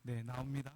네, 나옵니다.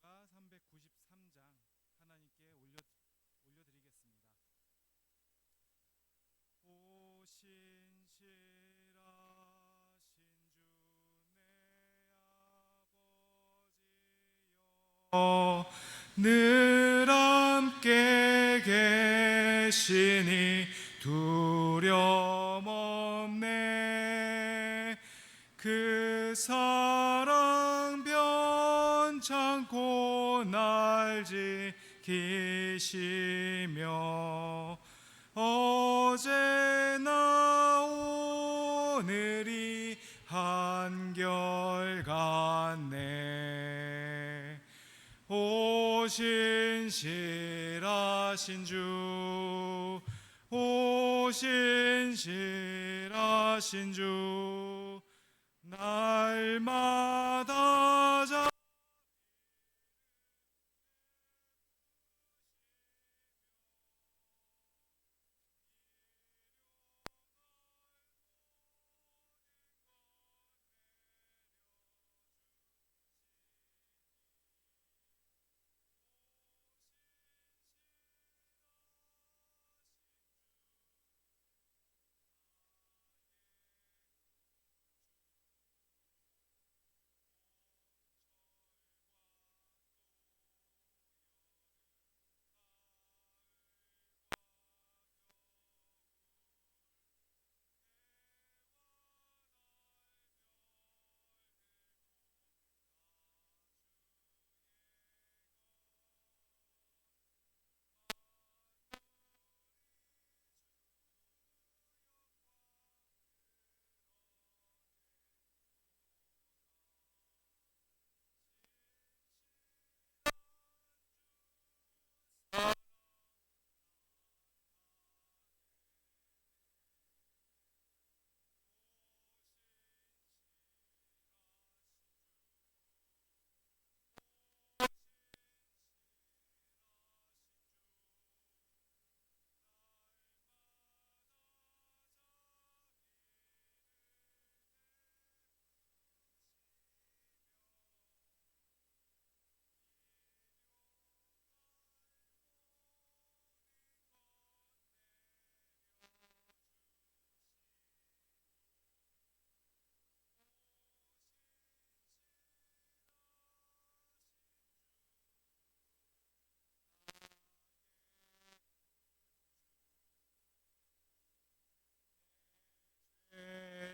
찬송가 393장 하나님께 올려드리겠습니다. 오신실하신 주 내 아버지여, 늘 함께 계시니 두려움 없네. 그 사랑 변창고 날 지키시며 어제나 오늘이 한결같네. 오신실하신 주, 오신실하신 주, 날마다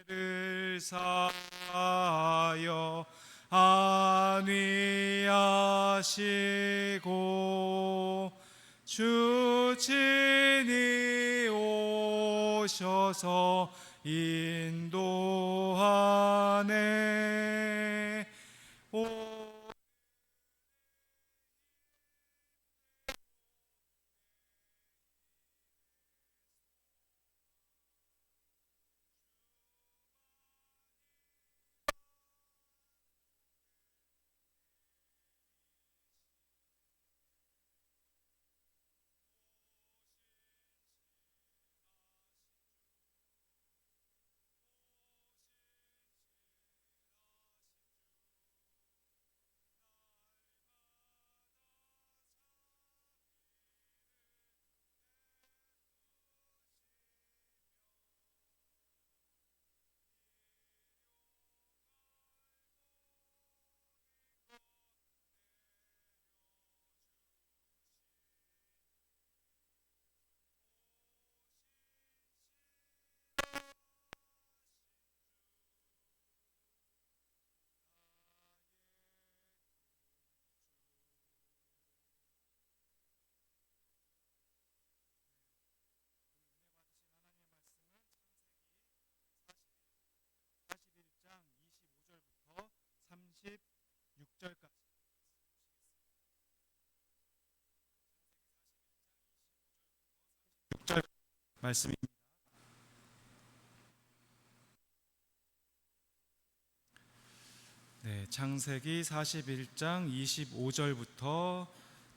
죄를 사하여 안위하시고 주 친히 오셔서 인도하네. 말씀입니다. 네, 창세기 41장 25절부터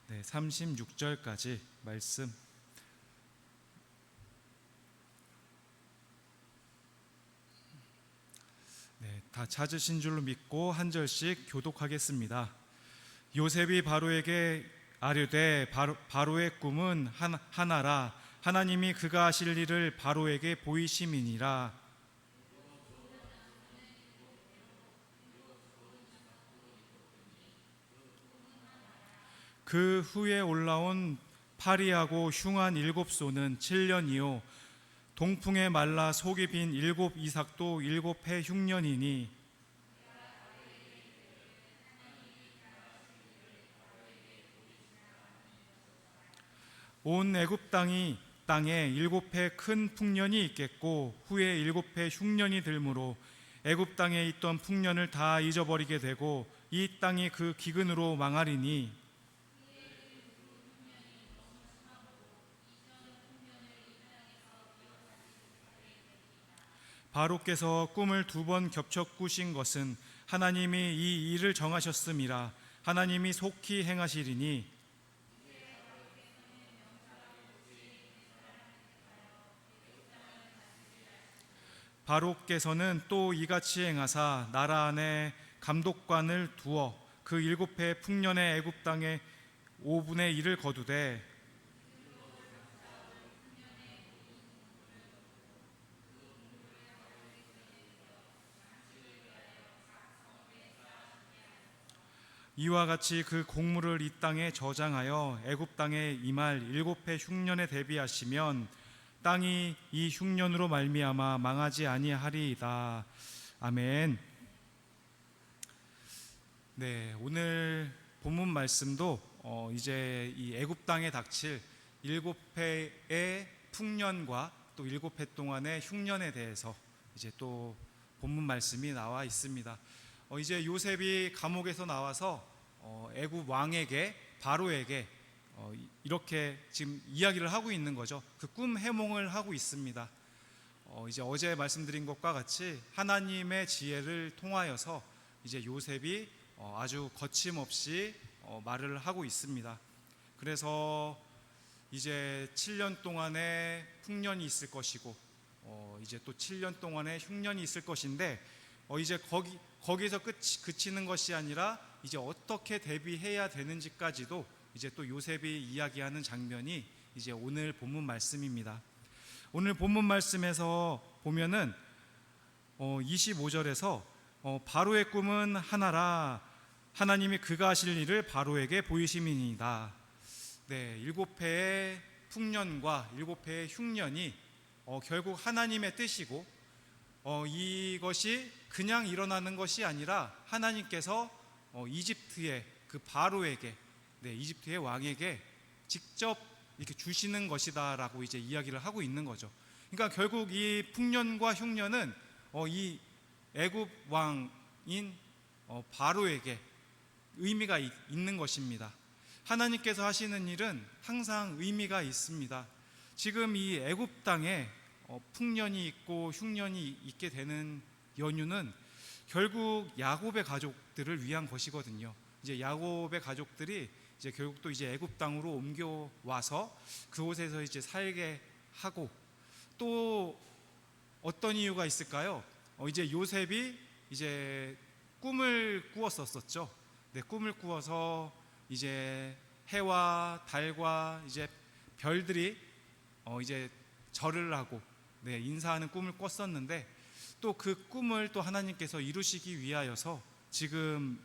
36절까지 말씀. 다 찾으신 줄로 믿고 한 절씩 교독하겠습니다. 요셉이 바로에게 아뢰되 바로의 꿈은 하나라. 하나님이 그가 하실 일을 바로에게 보이심이니라. 그 후에 올라온 파리하고 흉한 7소는 7년이요 동풍에 말라 속이 빈 7 이삭도 7해 흉년이니 온 애굽 땅에 7해 큰 풍년이 있겠고 후에 7해 흉년이 들므로 애굽 땅에 있던 풍년을 다 잊어버리게 되고 이 땅이 그 기근으로 망하리니 바로께서 꿈을 2번 겹쳐 꾸신 것은 하나님이 이 일을 정하셨음이라. 하나님이 속히 행하시리니 바로께서는 또 이같이 행하사 나라 안에 감독관을 두어 그 7해 풍년의 애굽 땅의 5분의 1을 거두되 이와 같이 그 곡물을 이 땅에 저장하여 애굽 땅에 임할 7해 흉년에 대비하시면 땅이 이 흉년으로 말미암아 망하지 아니하리이다. 아멘. 네, 오늘 본문 말씀도 이제 이 애굽 땅에 닥칠 7해의 풍년과 또 7해 동안의 흉년에 대해서 이제 또 본문 말씀이 나와 있습니다. 이제 요셉이 감옥에서 나와서 애굽 왕에게 바로에게 이렇게 지금 이야기를 하고 있는 거죠. 그 꿈 해몽을 하고 있습니다. 이제 어제 말씀드린 것과 같이 하나님의 지혜를 통하여서 이제 요셉이 아주 거침없이 말을 하고 있습니다. 그래서 이제 7년 동안의 풍년이 있을 것이고 이제 또 7년 동안의 흉년이 있을 것인데 이제 거기서 그치는 것이 아니라 이제 어떻게 대비해야 되는지까지도 이제 또 요셉이 이야기하는 장면이 이제 오늘 본문 말씀입니다. 오늘 본문 말씀에서 보면은 25절에서 바로의 꿈은 하나라. 하나님이 그가 하실 일을 바로에게 보이심이니이다. 네, 7해의 풍년과 7해의 흉년이 결국 하나님의 뜻이고 이것이 그냥 일어나는 것이 아니라 하나님께서 이집트의 그 바로에게, 이집트의 왕에게 직접 이렇게 주시는 것이다라고 이제 이야기를 하고 있는 거죠. 그러니까 결국 이 풍년과 흉년은 이 애굽 왕인 바로에게 의미가 있는 것입니다. 하나님께서 하시는 일은 항상 의미가 있습니다. 지금 이 애굽 땅에 풍년이 있고 흉년이 있게 되는 연유는 결국 야곱의 가족들을 위한 것이거든요. 이제 야곱의 가족들이 이제 결국 또 이제 애굽 땅으로 옮겨 와서 그곳에서 이제 살게 하고, 또 어떤 이유가 있을까요? 이제 요셉이 이제 꿈을 꾸었었죠. 네, 꿈을 꾸어서 이제 해와 달과 이제 별들이 이제 절을 하고 인사하는 꿈을 꿨었는데, 또 그 꿈을 또 하나님께서 이루시기 위하여서 지금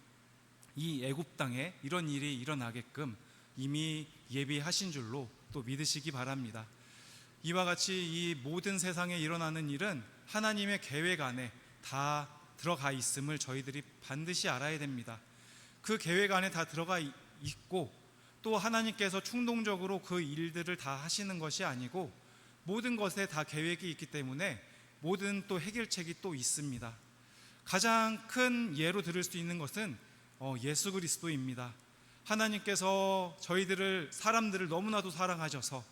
이 애굽 땅에 이런 일이 일어나게끔 이미 예비하신 줄로 또 믿으시기 바랍니다. 이와 같이 이 모든 세상에 일어나는 일은 하나님의 계획 안에 다 들어가 있음을 저희들이 반드시 알아야 됩니다. 그 계획 안에 다 들어가 있고, 또 하나님께서 충동적으로 그 일들을 다 하시는 것이 아니고 모든 것에 다 계획이 있기 때문에 모든 또 해결책이 또 있습니다. 가장 큰 예로 들을 수 있는 것은 예수 그리스도입니다. 하나님께서 사람들을 너무나도 사랑하셔서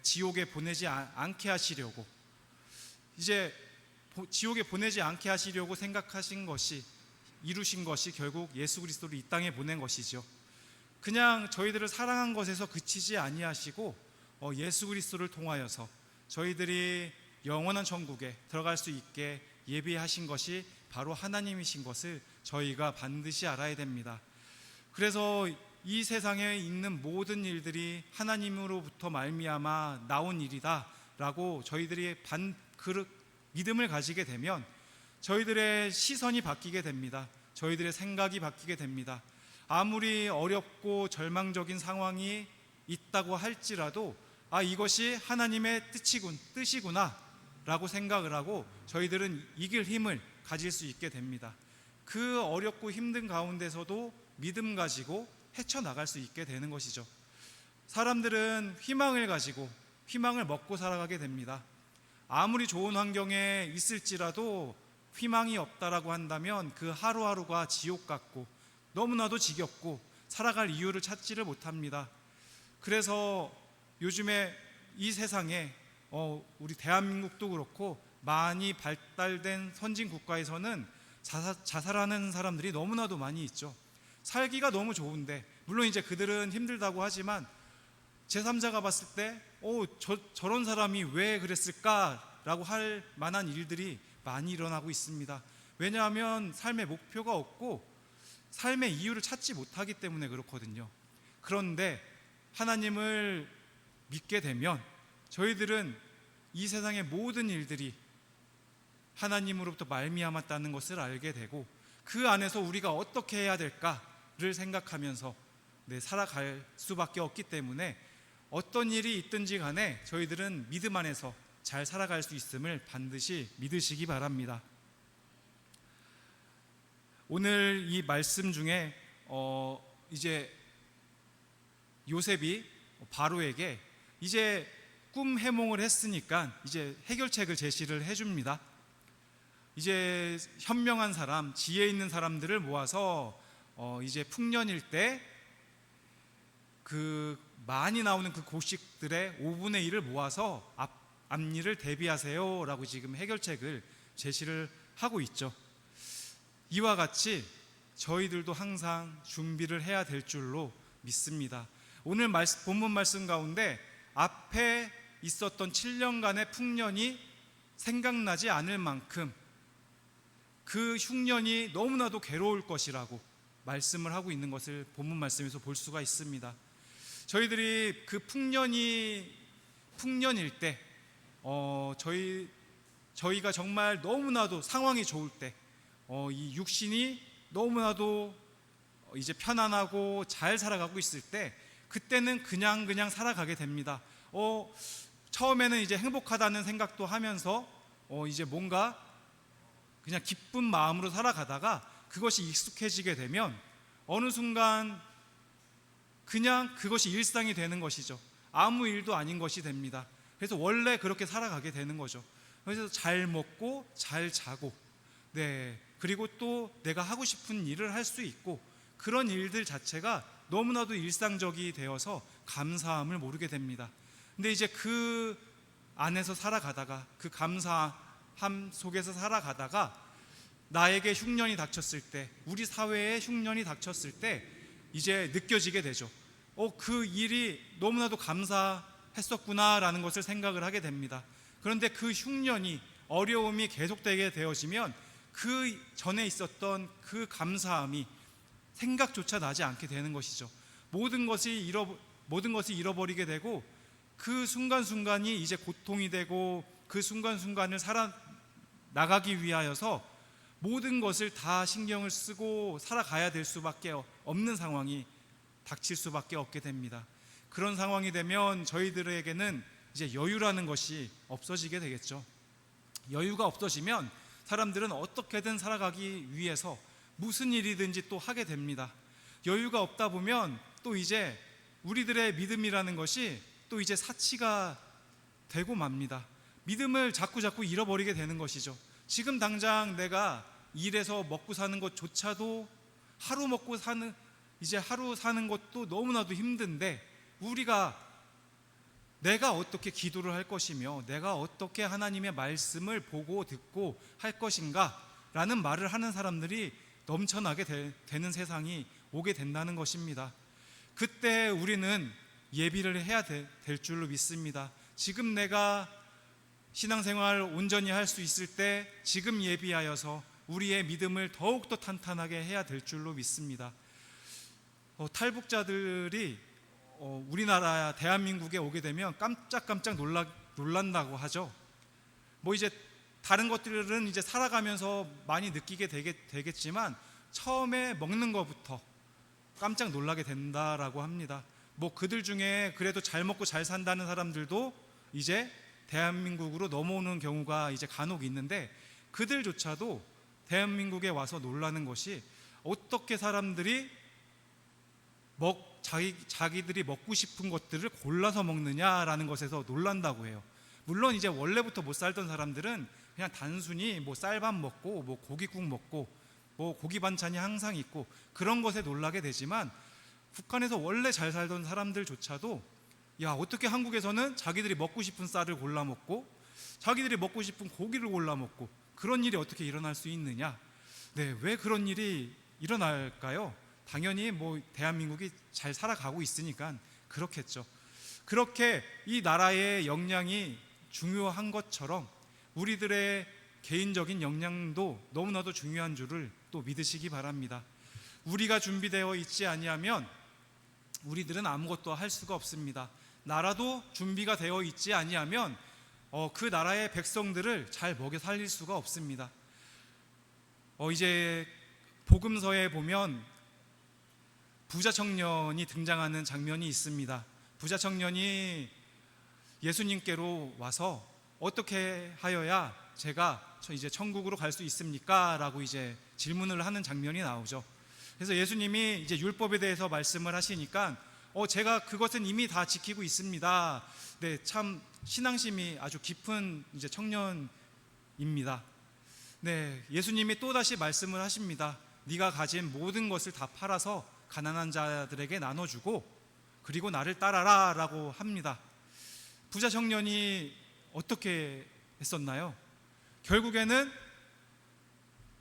지옥에 보내지 않게 하시려고, 이제 지옥에 보내지 않게 하시려고 생각하신 것이, 이루신 것이 결국 예수 그리스도를 이 땅에 보낸 것이죠. 그냥 저희들을 사랑한 것에서 그치지 아니하시고 예수 그리스도를 통하여서 저희들이 영원한 천국에 들어갈 수 있게 예비하신 것이 바로 하나님이신 것을 저희가 반드시 알아야 됩니다. 그래서 이 세상에 있는 모든 일들이 하나님으로부터 말미암아 나온 일이다 라고 저희들이 믿음을 가지게 되면 저희들의 시선이 바뀌게 됩니다. 저희들의 생각이 바뀌게 됩니다. 아무리 어렵고 절망적인 상황이 있다고 할지라도 이것이 하나님의 뜻이구나 라고 생각을 하고 저희들은 이길 힘을 가질 수 있게 됩니다. 그 어렵고 힘든 가운데서도 믿음 가지고 헤쳐나갈 수 있게 되는 것이죠. 사람들은 희망을 가지고 희망을 먹고 살아가게 됩니다. 아무리 좋은 환경에 있을지라도 희망이 없다라고 한다면 그 하루하루가 지옥 같고 너무나도 지겹고 살아갈 이유를 찾지를 못합니다. 그래서 요즘에 이 세상에 우리 대한민국도 그렇고 많이 발달된 선진 국가에서는 자살하는 사람들이 너무나도 많이 있죠. 살기가 너무 좋은데, 물론 이제 그들은 힘들다고 하지만 제3자가 봤을 때 저런 사람이 왜 그랬을까라고 할 만한 일들이 많이 일어나고 있습니다. 왜냐하면 삶의 목표가 없고 삶의 이유를 찾지 못하기 때문에 그렇거든요. 그런데 하나님을 믿게 되면 저희들은 이 세상의 모든 일들이 하나님으로부터 말미암았다는 것을 알게 되고 그 안에서 우리가 어떻게 해야 될까를 생각하면서 살아갈 수밖에 없기 때문에 어떤 일이 있든지 간에 저희들은 믿음 안에서 잘 살아갈 수 있음을 반드시 믿으시기 바랍니다. 오늘 이 말씀 중에 이제 요셉이 바로에게 이제 꿈 해몽을 했으니까 이제 해결책을 제시를 해줍니다. 이제 현명한 사람, 지혜 있는 사람들을 모아서 이제 풍년일 때 그 많이 나오는 그 곡식들의 5분의 1을 모아서 앞일을 대비하세요 라고 지금 해결책을 제시를 하고 있죠. 이와 같이 저희들도 항상 준비를 해야 될 줄로 믿습니다. 오늘 본문 말씀 가운데 앞에 있었던 7년간의 풍년이 생각나지 않을 만큼 그 흉년이 너무나도 괴로울 것이라고 말씀을 하고 있는 것을 본문 말씀에서 볼 수가 있습니다. 저희들이 그 풍년일 때 저희가 정말 너무나도 상황이 좋을 때 이 육신이 너무나도 이제 편안하고 잘 살아가고 있을 때 그때는 그냥 살아가게 됩니다. 처음에는 이제 행복하다는 생각도 하면서 이제 뭔가 그냥 기쁜 마음으로 살아가다가 그것이 익숙해지게 되면 어느 순간 그냥 그것이 일상이 되는 것이죠. 아무 일도 아닌 것이 됩니다. 그래서 원래 그렇게 살아가게 되는 거죠. 그래서 잘 먹고 잘 자고 그리고 또 내가 하고 싶은 일을 할 수 있고 그런 일들 자체가 너무나도 일상적이 되어서 감사함을 모르게 됩니다. 근데 이제 그 안에서 살아가다가 그 감사함 속에서 살아가다가 나에게 흉년이 닥쳤을 때, 우리 사회에 흉년이 닥쳤을 때 이제 느껴지게 되죠. 그 일이 너무나도 감사했었구나라는 것을 생각을 하게 됩니다. 그런데 그 흉년이, 어려움이 계속되게 되어지면 그 전에 있었던 그 감사함이 생각조차 나지 않게 되는 것이죠. 모든 것이 잃어버리게 되고 그 순간순간이 이제 고통이 되고 그 순간순간을 살아나가기 위하여서 모든 것을 다 신경을 쓰고 살아가야 될 수밖에 없는 상황이 닥칠 수밖에 없게 됩니다. 그런 상황이 되면 저희들에게는 이제 여유라는 것이 없어지게 되겠죠. 여유가 없어지면 사람들은 어떻게든 살아가기 위해서 무슨 일이든지 또 하게 됩니다. 여유가 없다 보면 또 이제 우리들의 믿음이라는 것이 또 이제 사치가 되고 맙니다. 믿음을 자꾸 잃어버리게 되는 것이죠. 지금 당장 내가 일해서 먹고 사는 것조차도 하루 사는 것도 너무나도 힘든데 우리가 내가 어떻게 기도를 할 것이며 내가 어떻게 하나님의 말씀을 보고 듣고 할 것인가 라는 말을 하는 사람들이 넘쳐나게 되는 세상이 오게 된다는 것입니다. 그때 우리는 예비를 해야 될 줄로 믿습니다. 지금 내가 신앙생활 온전히 할 수 있을 때 지금 예비하여서 우리의 믿음을 더욱더 탄탄하게 해야 될 줄로 믿습니다. 탈북자들이 우리나라 대한민국에 오게 되면 깜짝깜짝 놀란다고 하죠. 뭐 이제 다른 것들은 이제 살아가면서 많이 느끼게 되겠지만 처음에 먹는 것부터 깜짝 놀라게 된다라고 합니다. 뭐 그들 중에 그래도 잘 먹고 잘 산다는 사람들도 이제 대한민국으로 넘어오는 경우가 이제 간혹 있는데, 그들조차도 대한민국에 와서 놀라는 것이 어떻게 사람들이 자기들이 먹고 싶은 것들을 골라서 먹느냐라는 것에서 놀란다고 해요. 물론 이제 원래부터 못 살던 사람들은 그냥 단순히 뭐 쌀밥 먹고 뭐 고기국 먹고 뭐 고기 반찬이 항상 있고 그런 것에 놀라게 되지만, 북한에서 원래 잘 살던 사람들조차도 야, 어떻게 한국에서는 자기들이 먹고 싶은 쌀을 골라 먹고 자기들이 먹고 싶은 고기를 골라 먹고 그런 일이 어떻게 일어날 수 있느냐. 네, 왜 그런 일이 일어날까요? 당연히 뭐 대한민국이 잘 살아가고 있으니까 그렇겠죠. 그렇게 이 나라의 역량이 중요한 것처럼 우리들의 개인적인 역량도 너무나도 중요한 줄을 또 믿으시기 바랍니다. 우리가 준비되어 있지 아니하면 우리들은 아무것도 할 수가 없습니다. 나라도 준비가 되어 있지 아니하면 그 나라의 백성들을 잘 먹여 살릴 수가 없습니다. 이제 복음서에 보면 부자 청년이 등장하는 장면이 있습니다. 부자 청년이 예수님께로 와서 어떻게 하여야 제가 이제 천국으로 갈 수 있습니까? 라고 이제 질문을 하는 장면이 나오죠. 그래서 예수님이 이제 율법에 대해서 말씀을 하시니까 제가 그것은 이미 다 지키고 있습니다. 네, 참 신앙심이 아주 깊은 이제 청년입니다. 네, 예수님이 또 다시 말씀을 하십니다. 네가 가진 모든 것을 다 팔아서 가난한 자들에게 나눠주고 그리고 나를 따라라 라고 합니다. 부자 청년이 어떻게 했었나요? 결국에는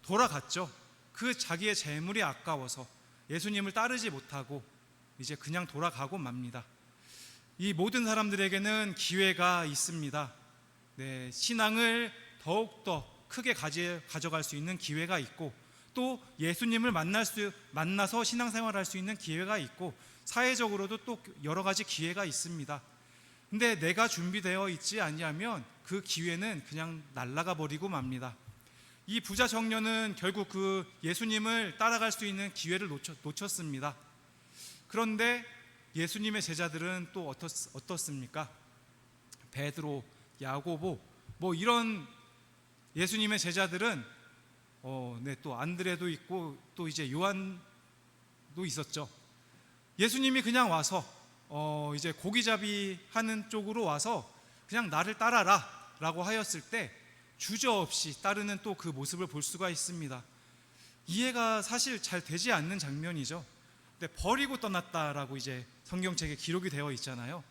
돌아갔죠. 그 자기의 재물이 아까워서 예수님을 따르지 못하고 이제 그냥 돌아가고 맙니다. 이 모든 사람들에게는 기회가 있습니다. 네, 신앙을 더욱더 크게 가져갈 수 있는 기회가 있고, 또 예수님을 만나서 신앙생활할 수 있는 기회가 있고, 사회적으로도 또 여러 가지 기회가 있습니다. 근데 내가 준비되어 있지 아니하면 그 기회는 그냥 날아가 버리고 맙니다. 이 부자 청년은 결국 그 예수님을 따라갈 수 있는 기회를 놓쳤습니다. 그런데 예수님의 제자들은 또 어떻습니까? 베드로, 야고보 뭐 이런 예수님의 제자들은 또 안드레도 있고 또 이제 요한도 있었죠. 예수님이 그냥 와서 이제 고기잡이 하는 쪽으로 와서 그냥 나를 따라라 라고 하였을 때 주저없이 따르는 또 그 모습을 볼 수가 있습니다. 이해가 사실 잘 되지 않는 장면이죠. 근데 버리고 떠났다라고 이제 성경책에 기록이 되어 있잖아요.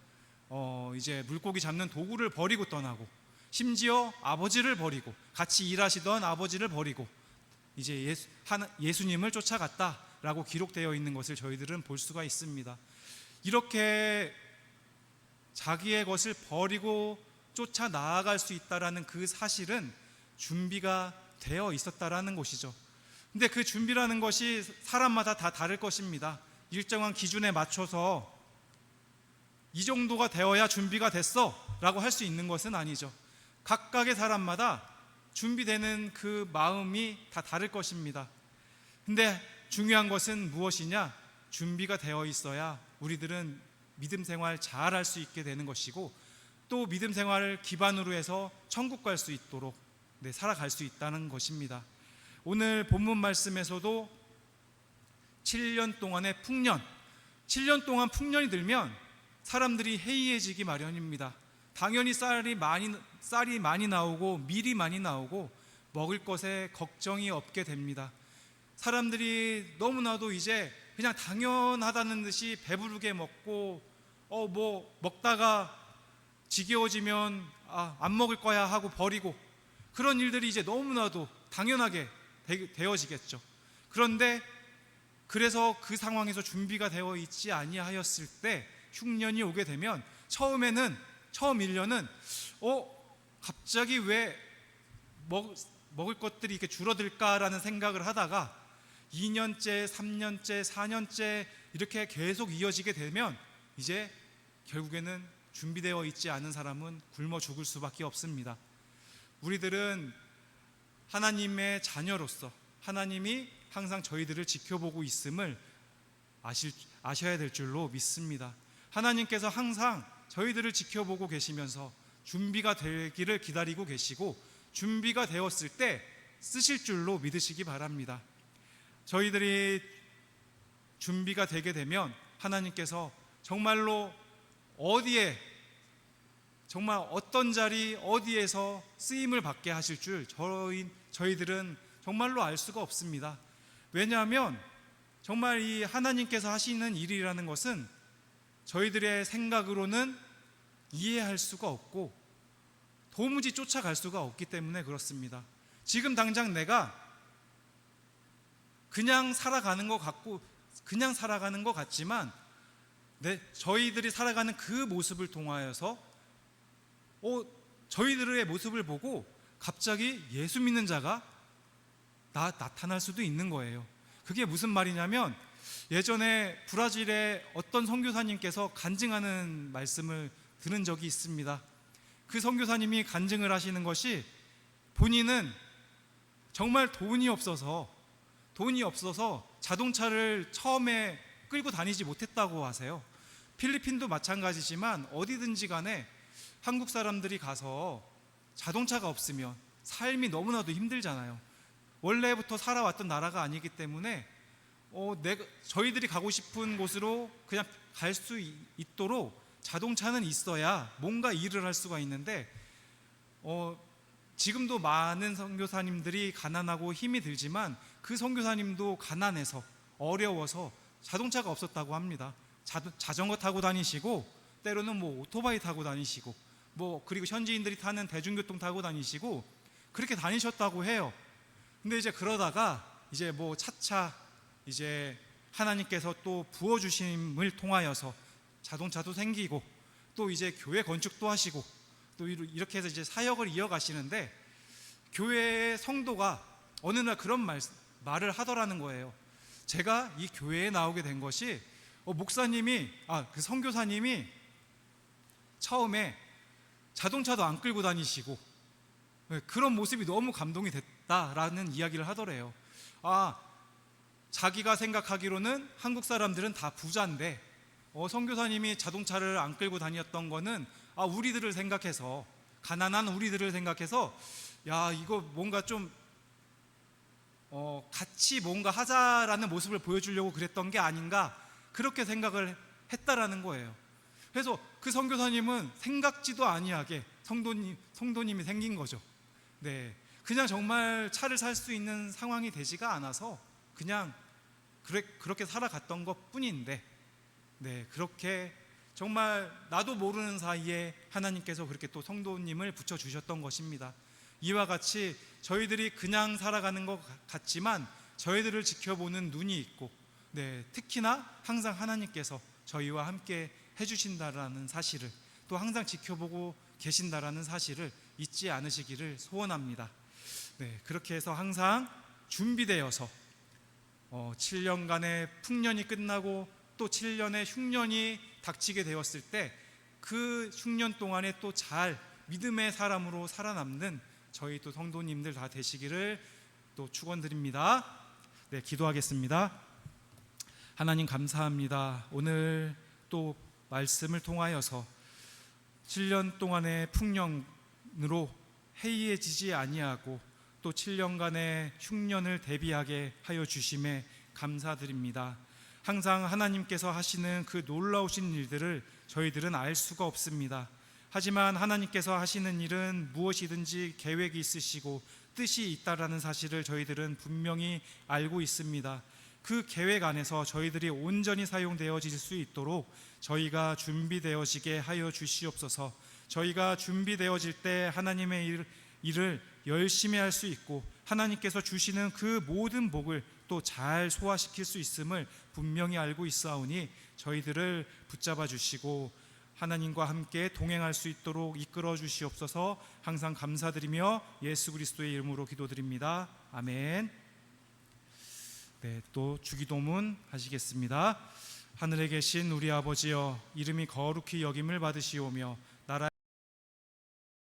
이제 물고기 잡는 도구를 버리고 떠나고, 심지어 아버지를 버리고, 같이 일하시던 아버지를 버리고 이제 예수님을 쫓아갔다라고 기록되어 있는 것을 저희들은 볼 수가 있습니다. 이렇게 자기의 것을 버리고 쫓아 나아갈 수 있다라는 그 사실은 준비가 되어 있었다라는 것이죠. 근데 그 준비라는 것이 사람마다 다 다를 것입니다. 일정한 기준에 맞춰서 이 정도가 되어야 준비가 됐어 라고 할 수 있는 것은 아니죠. 각각의 사람마다 준비되는 그 마음이 다 다를 것입니다. 근데 중요한 것은 무엇이냐? 준비가 되어 있어야 우리들은 믿음 생활 잘 할 수 있게 되는 것이고, 또 믿음 생활을 기반으로 해서 천국 갈 수 있도록 살아갈 수 있다는 것입니다. 오늘 본문 말씀에서도 7년 동안의 풍년, 7년 동안 풍년이 들면 사람들이 해이해지기 마련입니다. 당연히 쌀이 많이 나오고 밀이 많이 나오고 먹을 것에 걱정이 없게 됩니다. 사람들이 너무나도 이제 그냥 당연하다는 듯이 배부르게 먹고 뭐 먹다가 지겨워지면 안 먹을 거야 하고 버리고, 그런 일들이 이제 너무나도 당연하게 되어지겠죠. 그런데 그래서 그 상황에서 준비가 되어 있지 아니하였을 때 흉년이 오게 되면 처음 1년은 갑자기 왜 먹을 것들이 이렇게 줄어들까라는 생각을 하다가 2년째, 3년째, 4년째 이렇게 계속 이어지게 되면 이제 결국에는 준비되어 있지 않은 사람은 굶어 죽을 수밖에 없습니다. 우리들은 하나님의 자녀로서 하나님이 항상 저희들을 지켜보고 있음을 아셔야 될 줄로 믿습니다. 하나님께서 항상 저희들을 지켜보고 계시면서 준비가 되기를 기다리고 계시고, 준비가 되었을 때 쓰실 줄로 믿으시기 바랍니다. 저희들이 준비가 되게 되면 하나님께서 정말로 정말 어떤 자리 어디에서 쓰임을 받게 하실 줄 저희들은 정말로 알 수가 없습니다. 왜냐하면 정말 이 하나님께서 하시는 일이라는 것은 저희들의 생각으로는 이해할 수가 없고 도무지 쫓아갈 수가 없기 때문에 그렇습니다. 지금 당장 내가 그냥 살아가는 것 같지만 저희들이 살아가는 그 모습을 통하여서 저희들의 모습을 보고 갑자기 예수 믿는 자가 나타날 수도 있는 거예요. 그게 무슨 말이냐면, 예전에 브라질의 어떤 선교사님께서 간증하는 말씀을 들은 적이 있습니다. 그 선교사님이 간증을 하시는 것이, 본인은 정말 돈이 없어서 자동차를 처음에 끌고 다니지 못했다고 하세요. 필리핀도 마찬가지지만 어디든지 간에 한국 사람들이 가서 자동차가 없으면 삶이 너무나도 힘들잖아요. 원래부터 살아왔던 나라가 아니기 때문에 저희들이 가고 싶은 곳으로 그냥 갈 수 있도록 자동차는 있어야 뭔가 일을 할 수가 있는데, 지금도 많은 선교사님들이 가난하고 힘이 들지만 그 선교사님도 가난해서 어려워서 자동차가 없었다고 합니다. 자전거 타고 다니시고, 때로는 오토바이 타고 다니시고, 그리고 현지인들이 타는 대중교통 타고 다니시고 그렇게 다니셨다고 해요. 근데 이제 그러다가 이제 차차 이제 하나님께서 또 부어주심을 통하여서 자동차도 생기고, 또 이제 교회 건축도 하시고, 또 이렇게 해서 이제 사역을 이어가시는데, 교회의 성도가 어느 날 그런 말을 하더라는 거예요. 제가 이 교회에 나오게 된 것이 그 선교사님이 처음에 자동차도 안 끌고 다니시고 그런 모습이 너무 감동이 됐다라는 이야기를 하더래요. 자기가 생각하기로는 한국 사람들은 다 부자인데 선교사님이 자동차를 안 끌고 다녔던 거는 우리들을 생각해서, 가난한 우리들을 생각해서 이거 뭔가 좀 같이 뭔가 하자라는 모습을 보여주려고 그랬던 게 아닌가, 그렇게 생각을 했다라는 거예요. 그래서 그 선교사님은 생각지도 아니하게 성도님이 생긴 거죠. 네, 그냥 정말 차를 살 수 있는 상황이 되지가 않아서 그냥 그렇게 살아갔던 것 뿐인데, 그렇게 정말 나도 모르는 사이에 하나님께서 그렇게 또 성도님을 붙여주셨던 것입니다. 이와 같이 저희들이 그냥 살아가는 것 같지만 저희들을 지켜보는 눈이 있고, 특히나 항상 하나님께서 저희와 함께 해주신다라는 사실을, 또 항상 지켜보고 계신다라는 사실을 잊지 않으시기를 소원합니다. 그렇게 해서 항상 준비되어서 7년간의 풍년이 끝나고 또 7년의 흉년이 닥치게 되었을 때 그 흉년 동안에 또 잘 믿음의 사람으로 살아남는 저희 또 성도님들 다 되시기를 또 축원드립니다. 기도하겠습니다. 하나님 감사합니다. 오늘 또 말씀을 통하여서 7년 동안의 풍년으로 해이해지지 아니하고 또 7년간의 흉년을 대비하게 하여 주심에 감사드립니다. 항상 하나님께서 하시는 그 놀라우신 일들을 저희들은 알 수가 없습니다. 하지만 하나님께서 하시는 일은 무엇이든지 계획이 있으시고 뜻이 있다라는 사실을 저희들은 분명히 알고 있습니다. 그 계획 안에서 저희들이 온전히 사용되어질 수 있도록 저희가 준비되어지게 하여 주시옵소서. 저희가 준비되어질 때 하나님의 일을 열심히 할 수 있고 하나님께서 주시는 그 모든 복을 또 잘 소화시킬 수 있음을 분명히 알고 있사오니 저희들을 붙잡아 주시고 하나님과 함께 동행할 수 있도록 이끌어 주시옵소서. 항상 감사드리며 예수 그리스도의 이름으로 기도드립니다. 아멘. 네, 또 주기도문 하시겠습니다. 하늘에 계신 우리 아버지여, 이름이 거룩히 여김을 받으시오며